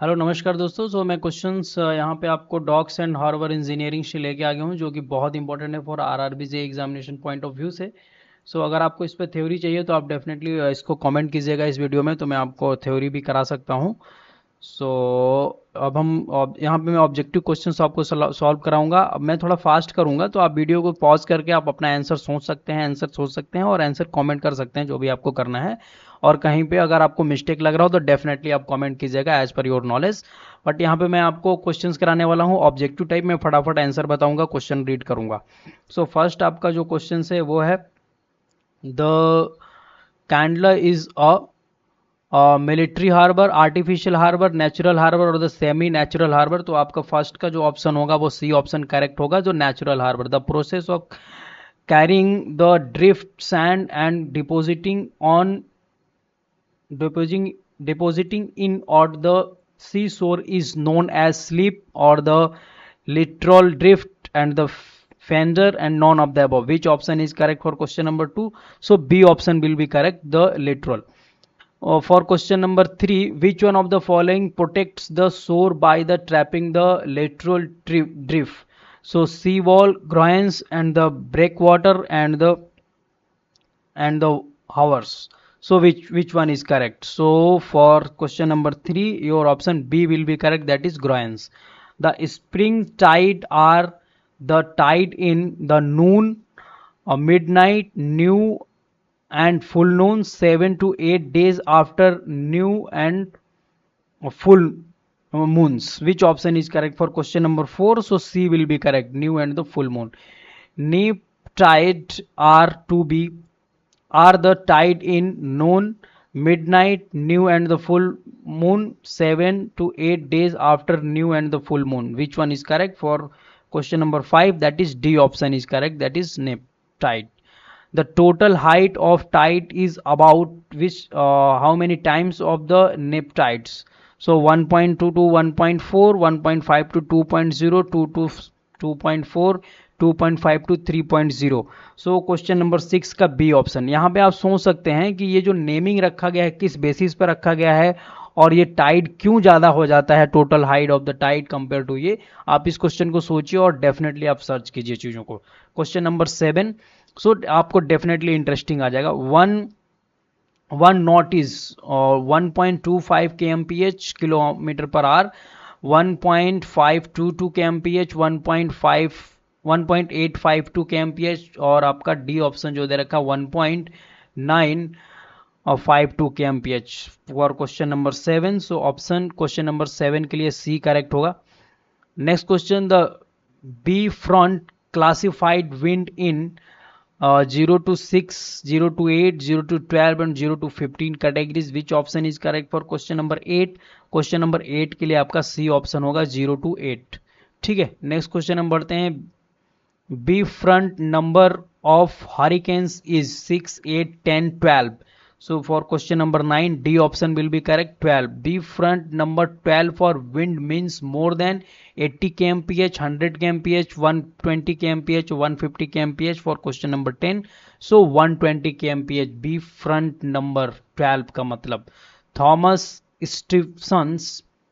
Hello नमस्कार दोस्तों। मैं क्वेश्चंस यहाँ पे आपको डॉक्स एंड हार्बर इंजीनियरिंग से लेके आ गया हूँ, जो कि बहुत इंपॉर्टेंट है for RRB J examination point of view से। अगर आपको इस पे थ्योरी चाहिए तो आप डेफिनेटली इसको कमेंट कीजिएगा इस वीडियो में, तो मैं आपको थ्योरी भी करा सकता हूँ। सो अब यहाँ पे मैं ऑब्जेक्टिव क्वेश्चंस आपको सॉल्व कराऊंगा। अब मैं थोड़ा फास्ट करूंगा, तो आप वीडियो को पॉज करके आप अपना आंसर सोच सकते हैं और आंसर कमेंट कर सकते हैं, जो भी आपको करना है। और कहीं पे अगर आपको मिस्टेक लग रहा हो तो डेफिनेटली आप कमेंट कीजिएगा as per your knowledge. But यहाँ पे मैं आपको क्वेश्चंस कराने वाला हूँ ऑब्जेक्टिव टाइप में, फटाफट आंसर बताऊंगा, क्वेश्चन रीड करूंगा। फर्स्ट आपका जो क्वेश्चन है वो है, the Kandla is a military harbour, artificial harbour, natural harbour और द सेमी नेचुरल हार्बर। तो आपका फर्स्ट का जो ऑप्शन होगा वो सी ऑप्शन करेक्ट होगा, जो natural harbour. The process of carrying the drift sand and depositing depositing in or the seashore is known as slip or the littoral drift and the fender, and none of the above. Which option is correct for question number 2? So B option will be correct, the littoral. For question number 3, which one of the following protects the shore by the trapping the lateral drift? So sea wall, groins, and the breakwater, and the hours. So which one is correct? So for question number 3, your option B will be correct, that is groins. The spring tide are the tide in the noon, midnight, new and full noon, 7 to 8 days after new and full moons. Which option is correct for question number 4? So C will be correct, new and the full moon. Neap tide are the tide in noon, midnight, new and the full moon, 7 to 8 days after new and the full moon. Which one is correct for question number 5? That is D option is correct, that is neap tide. The total height of tide is about which how many times of the neap tides? So 1.2 to 1.4, 1.5 to 2.0, 2 to 2.4, 2.5 to 3.0. So question number 6 का B option. यहाँ पे आप सोच सकते हैं कि ये जो नेमिंग रखा गया है किस बेसिस पर रखा गया है, और ये टाइड क्यों ज़्यादा हो जाता है, total height of the tide compare to ये। आप इस क्वेश्चन को सोचिए और डेफिनेटली आप सर्च कीजिए चीज़ों को। क्वेश्चन नंबर 7, आपको डेफिनेटली इंटरेस्टिंग आ जाएगा। One not is 1.25 kmph kilometre per hour, 1.522 kmph, 1.852 kmph, और आपका डी ऑप्शन जो दे रखा 1.952 kmph for question number 7। So option question number 7 के लिए सी करेक्ट होगा। Next question, the Beaufort classified wind in 0 to 6, 0 to 8, 0 to 12 and 0 to 15 categories. Which option is correct for question number 8? Question number 8 के लिए आपका C option होगा 0 to 8। ठीक है, next question हम बढ़ते हैं। Beaufort number of hurricanes is 6, 8, 10, 12. So for question number 9, D option will be correct, 12. B front number 12 for wind means more than 80 kmph, 100 kmph, 120 kmph, 150 kmph for question number 10. So 120 kmph B front number 12 का मतलब। Thomas Stephens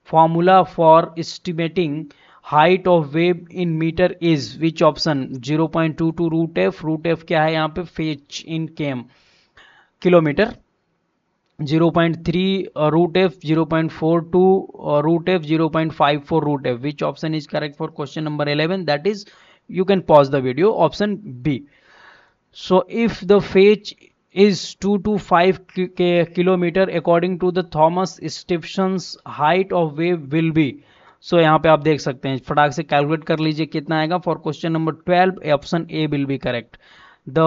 formula for estimating height of wave in meter is which option? 0.22 root f, root f क्या है यहाँ पे, fetch in km kilometre, 0.3 root f, 0.42 root f, 0.54 root f. Which option is correct for question number 11? That is, you can pause the video, option B. So if the fetch is 2 to 5 kilometer according to the Thomas Stephen's height of wave will be. सो यहाँ पे आप देख सकते हैं, फटाक से calculate कर लीजिए कितना आएगा for question number 12। Option A will be correct. The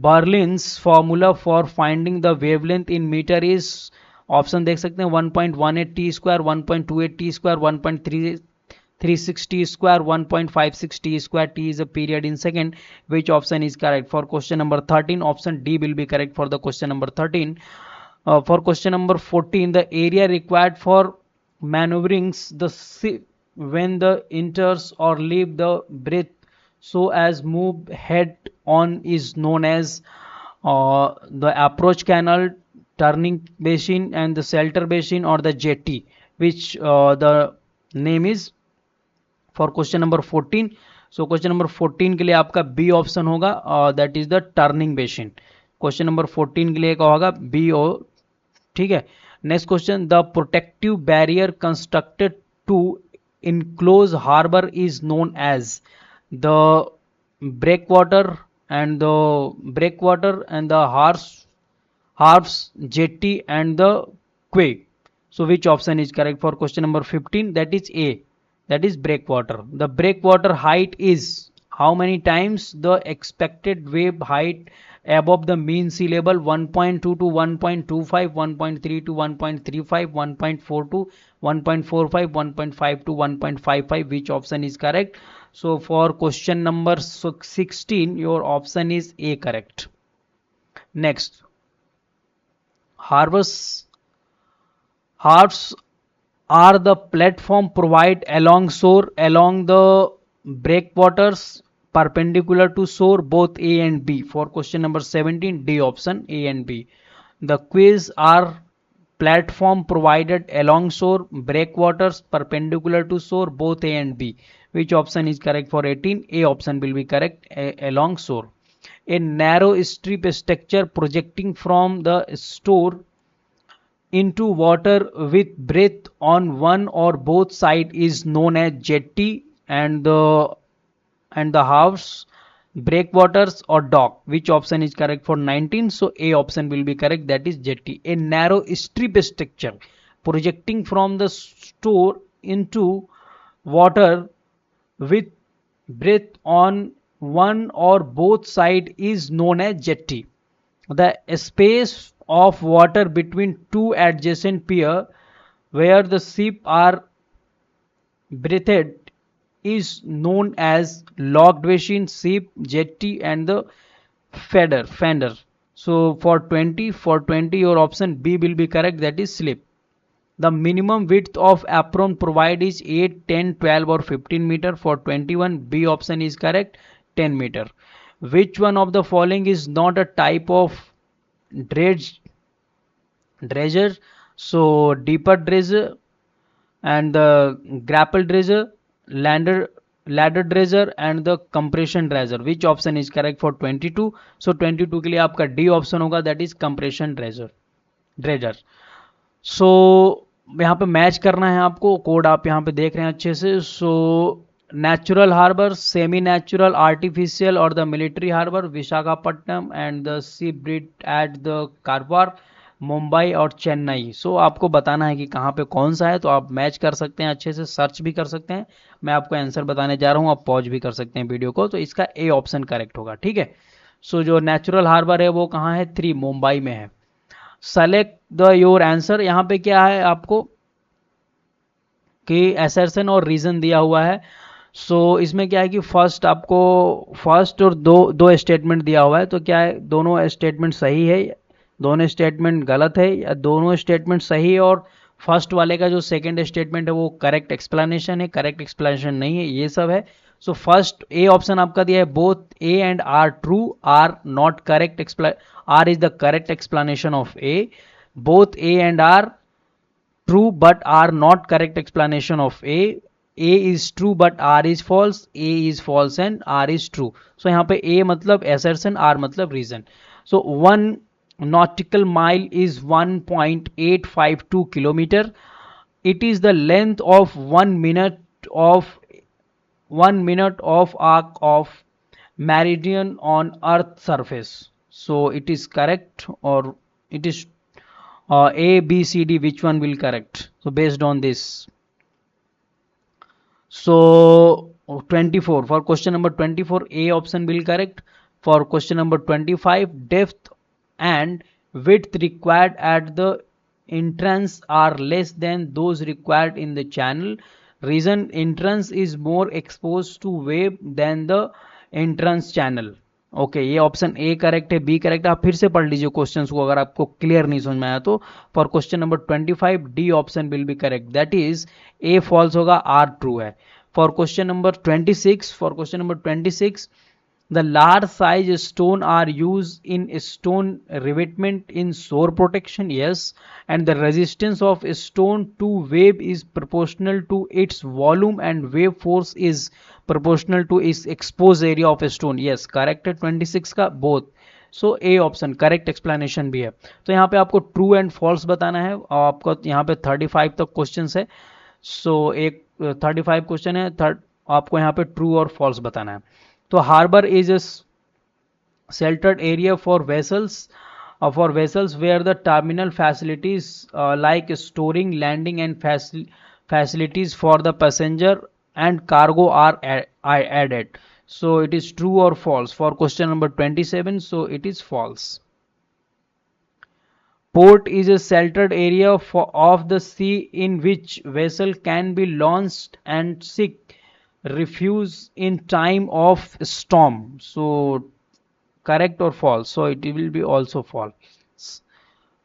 Berlin's formula for finding the wavelength in metre is, option देख सकते हैं 1.18 T square, 1.28 T square, 1.360 T square, 1.56 T square, T is a period in second. Which option is correct for question number 13? Option D will be correct for the question number 13. For question number 14, the area required for maneuvering the ship when the enters or leave the breath so as move head on is known as the approach canal, turning basin, and the shelter basin, or the jetty. which the name is for question number 14. So question number 14 के लिए आपका B option होगा, that is the turning basin. Question number 14 के लिए क्या होगा, B ओ. ठीक है. Next question, the protective barrier constructed to enclose harbour is known as the breakwater and the harps, jetty and the quay. So which option is correct for question number 15? That is A, that is breakwater. The breakwater height is how many times the expected wave height above the mean sea level? 1.2 to 1.25, 1.3 to 1.35, 1.4 to 1.45, 1.5 to 1.55. Which option is correct? So for question number 16, your option is A correct. Next, harps are the platform provided along shore along the breakwaters perpendicular to shore, both A and B. For question number 17, D option, A and B. The quays are platform provided along shore, breakwaters perpendicular to shore, both A and B. Which option is correct for 18? A option will be correct, along shore. A narrow strip structure projecting from the shore into water with breadth on one or both sides is known as jetty, and the halves, breakwaters or dock. Which option is correct for 19? So A option will be correct, that is jetty. A narrow strip structure projecting from the shore into water with breadth on one or both sides is known as jetty. The space of water between two adjacent piers where the ships are breathed is known as locked basin, ship, jetty and the fender. So for 20, your option B will be correct, that is slip. The minimum width of apron provided is 8, 10, 12 or 15 meter. For 21, B option is correct, 10 meter. Which one of the following is not a type of dredger? So deeper dredger and the grapple dredger, ladder dredger and the compression dredger. Which option is correct for 22? So 22 के लिए आपका D option होगा, that is compression dredger. सो यहाँ पे match करना है आपको, code आप यहाँ पे देख रहे हैं अच्छे से. So natural harbour, semi natural, artificial और the military harbour, Visakhapatnam and the seabird at the Karwar, Mumbai और चेन्नई. सो आपको बताना है कि कहाँ पे कौन सा है, तो आप मैच कर सकते हैं अच्छे से, सर्च भी कर सकते हैं. मैं आपको आंसर बताने जा रहा हूँ, आप पॉज भी कर सकते हैं वीडियो को. तो इसका ए ऑप्शन करेक्ट होगा. ठीक है. सो जो नेचुरल हार्बर है वो कहाँ है? 3, मुंबई में है. Select the your answer. यहाँ पे क्या है आपको कि असर्शन और रीजन दिया हुआ है. सो इसमें क्या है कि फर्स्ट और दो स्टेटमेंट दिया हुआ है. तो क्या है, दोनों स्टेटमेंट सही है, दोनों स्टेटमेंट गलत है, या दोनों स्टेटमेंट सही है और फर्स्ट वाले का जो सेकंड स्टेटमेंट है वो करेक्ट एक्सप्लेनेशन है, करेक्ट एक्सप्लेनेशन नहीं है, ये सब है. सो फर्स्ट ए ऑप्शन आपका दिया है, both A and R true, R not correct, R is the correct explanation of A. Both A and R true but R not correct explanation of A. A is true but R is false, A is false and R is true. So यहाँ पे A मतलब assertion, R मतलब reason. So 1 nautical mile is 1.852 kilometer. It is the length of 1 minute of arc of meridian on Earth surface. So it is correct, or it is A, B, C, D. Which one will correct? So based on this. So 24, for question number 24, A option will correct. For question number 25, depth and width required at the entrance are less than those required in the channel. Reason, entrance is more exposed to wave than the entrance channel. Okay, ये option A correct है, B correct है. आप फिर से पढ़ लीजिए questions को अगर आपको क्लियर नहीं समझ में आया तो. For question number 25, D option will be correct, that is A false होगा, आर ट्रू है. For question number 26, The large size stone are used in stone revetment in shore protection, yes. And the resistance of a stone to wave is proportional to its volume and wave force is proportional to its exposed area of a stone, yes. Correct है 26 का both. So A option correct explanation भी है. तो यहाँ पे आपको true and false बताना है और आपको यहाँ पे 35 तक क्वेश्चन है. सो एक 35 क्वेश्चन है, आपको यहाँ पे ट्रू और फॉल्स बताना है. तो harbour is a sheltered area for vessels where the terminal facilities like storing, landing and facilities for the passenger and cargo are added. So it is true or false for question number 27. So it is false. Port is a sheltered area of the sea in which vessel can be launched and seek refuge in time of storm. So correct or false? So it will be also false.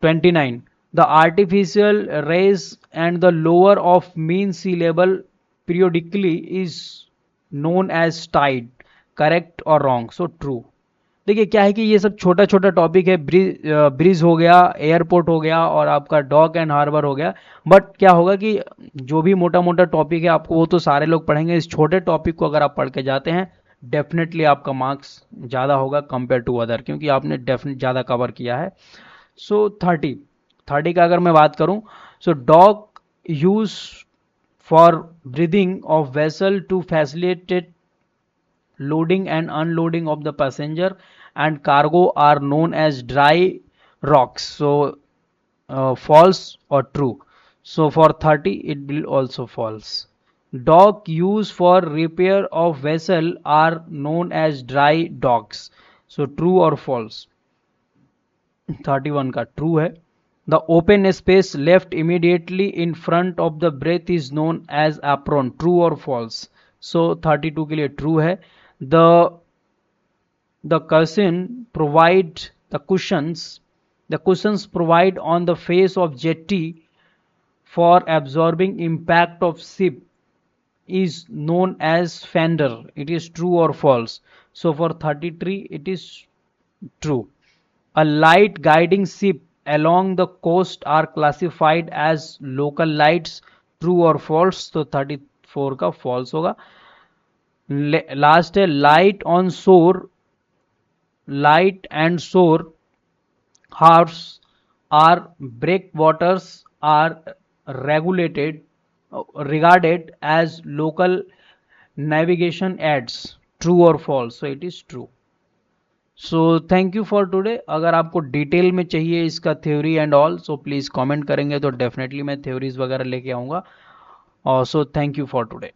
29. The artificial rise and the lower of mean sea level periodically is known as tide. Correct or wrong? So true. देखिए क्या है कि ये सब छोटा छोटा topic है. Bridge हो गया, एयरपोर्ट हो गया और आपका डॉक एंड हार्बर हो गया. बट क्या होगा कि जो भी मोटा मोटा टॉपिक है आपको वो तो सारे लोग पढ़ेंगे. इस छोटे टॉपिक को अगर आप पढ़ के जाते हैं डेफिनेटली आपका मार्क्स ज़्यादा होगा कंपेयर टू अदर, क्योंकि आपने डेफिनेट ज़्यादा कवर किया है. सो 30 का अगर मैं बात करूं, so dock use for berthing of vessel to facilitate loading and unloading of the passenger and cargo are known as dry rocks. So false or true? So for 30 it will also false. Dock used for repair of vessel are known as dry docks. So true or false? 31 का true है. The open space left immediately in front of the berth is known as apron. True or false? So 32 के लिए true है. The cushions provide on the face of jetty for absorbing impact of ship is known as fender. It is true or false? So for 33 it is true. A light guiding ship along the coast are classified as local lights. True or false? तो 34 का false होगा. Last है light and shore horse are breakwaters are regarded as local navigation aids. True और false? So it is true. So thank you for today. अगर आपको detail में चाहिए इसका theory and all, so please comment करेंगे तो definitely मैं theories वगैरह लेके आऊँगा. So thank you for today.